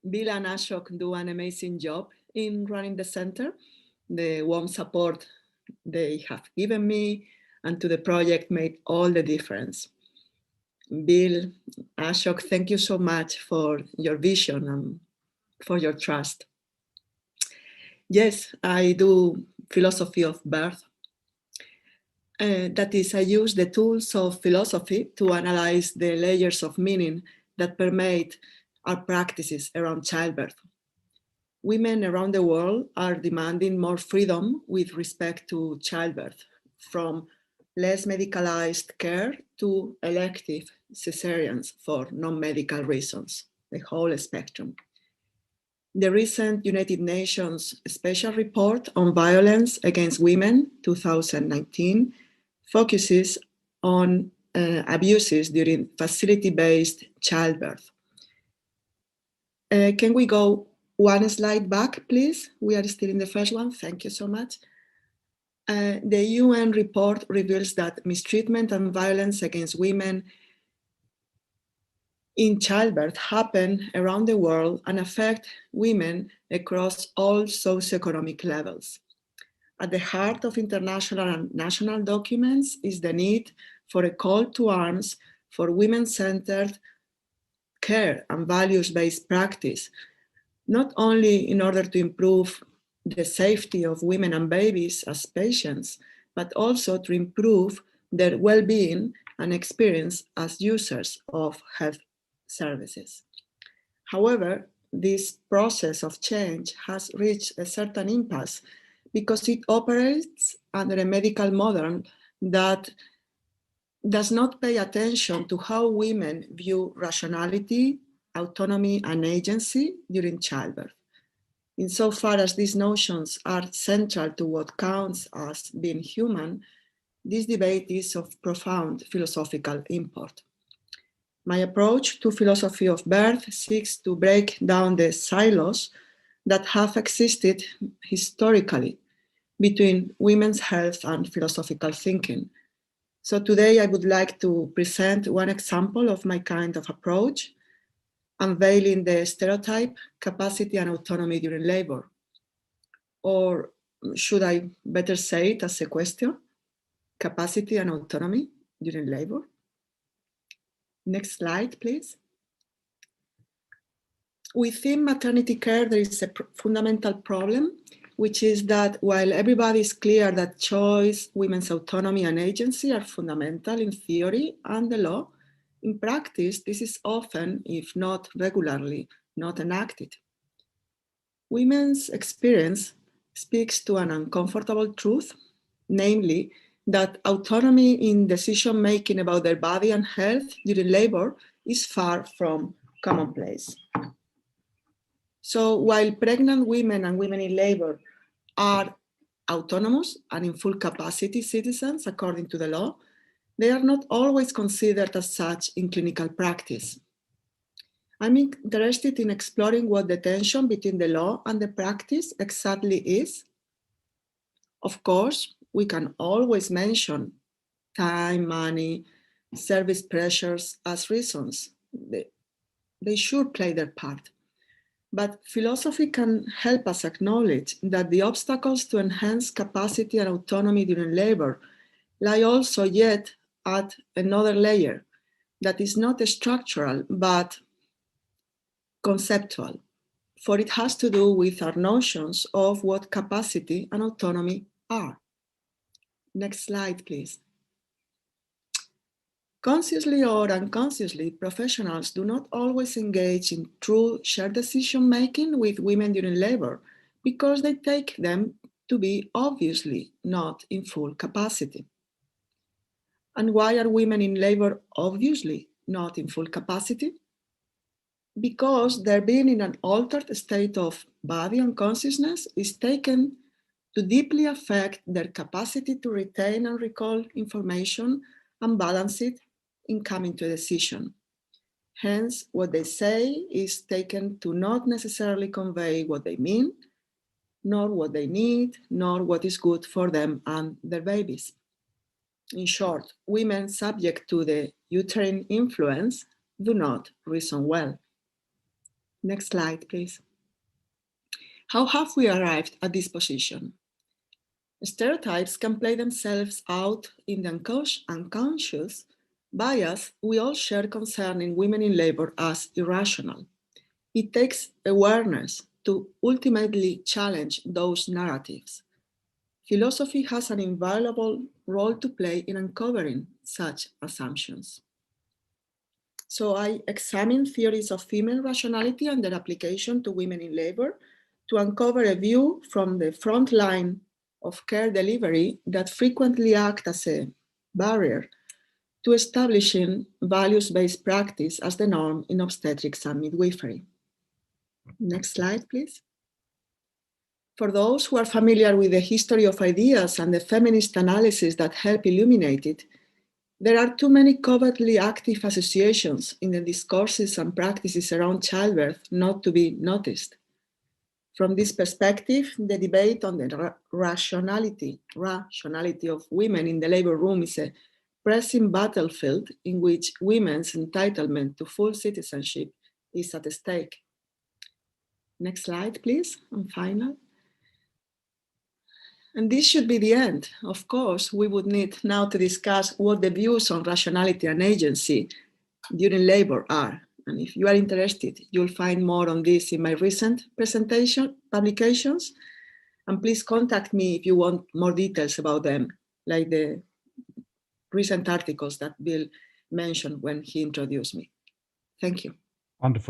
Bill and Ashok do an amazing job in running the center. The warm support they have given me and to the project made all the difference. Bill, Ashok, thank you so much for your vision and for your trust. Yes, I do philosophy of birth. That is, I use the tools of philosophy to analyze the layers of meaning that permeate our practices around childbirth. Women around the world are demanding more freedom with respect to childbirth, from less medicalized care to elective cesareans for non-medical reasons, the whole spectrum. The recent United Nations Special Report on Violence Against Women, 2019, focuses on abuses during facility-based childbirth. Can we go one slide back, please? We are still in the first one. Thank you so much. The UN report reveals that mistreatment and violence against women in childbirth happen around the world and affect women across all socioeconomic levels. At the heart of international and national documents is the need for a call to arms for women-centered care and values-based practice, not only in order to improve the safety of women and babies as patients, but also to improve their well-being and experience as users of health services. However, this process of change has reached a certain impasse because it operates under a medical model that does not pay attention to how women view rationality, autonomy, and agency during childbirth. Insofar as these notions are central to what counts as being human, this debate is of profound philosophical import. My approach to philosophy of birth seeks to break down the silos that have existed historically between women's health and philosophical thinking. So today I would like to present one example of my kind of approach, unveiling the stereotype, capacity and autonomy during labor. Or should I better say it as a question? Capacity and autonomy during labor? Next slide, please. Within maternity care, there is a fundamental problem, which is that while everybody is clear that choice, women's autonomy and agency are fundamental in theory and the law, in practice, this is often, if not regularly, not enacted. Women's experience speaks to an uncomfortable truth, namely that autonomy in decision-making about their body and health during labor is far from commonplace. So while pregnant women and women in labor are autonomous and in full capacity citizens according to the law, they are not always considered as such in clinical practice. I'm interested in exploring what the tension between the law and the practice exactly is. Of course, we can always mention time, money, service pressures as reasons. They should play their part. But philosophy can help us acknowledge that the obstacles to enhance capacity and autonomy during labor lie also yet at another layer that is not structural, but conceptual, for it has to do with our notions of what capacity and autonomy are. Next slide, please. Consciously or unconsciously, professionals do not always engage in true shared decision-making with women during labor because they take them to be obviously not in full capacity. And why are women in labor obviously not in full capacity? Because their being in an altered state of body and consciousness is taken to deeply affect their capacity to retain and recall information and balance it in coming to a decision. Hence, what they say is taken to not necessarily convey what they mean, nor what they need, nor what is good for them and their babies. In short, women subject to the uterine influence do not reason well. Next slide, please. How have we arrived at this position? Stereotypes can play themselves out in the unconscious bias we all share concerning women in labor as irrational. It takes awareness to ultimately challenge those narratives. Philosophy has an invaluable role to play in uncovering such assumptions. So I examined theories of female rationality and their application to women in labor to uncover a view from the front line of care delivery that frequently act as a barrier to establishing values-based practice as the norm in obstetrics and midwifery. Next slide, please. For those who are familiar with the history of ideas and the feminist analysis that help illuminate it, there are too many covertly active associations in the discourses and practices around childbirth not to be noticed. From this perspective, the debate on the rationality of women in the labor room is a pressing battlefield in which women's entitlement to full citizenship is at stake. Next slide, please, and final. And this should be the end. Of course, we would need now to discuss what the views on rationality and agency during labor are. And if you are interested, you'll find more on this in my recent publications. And please contact me if you want more details about them, like the recent articles that Bill mentioned when he introduced me. Thank you. Wonderful.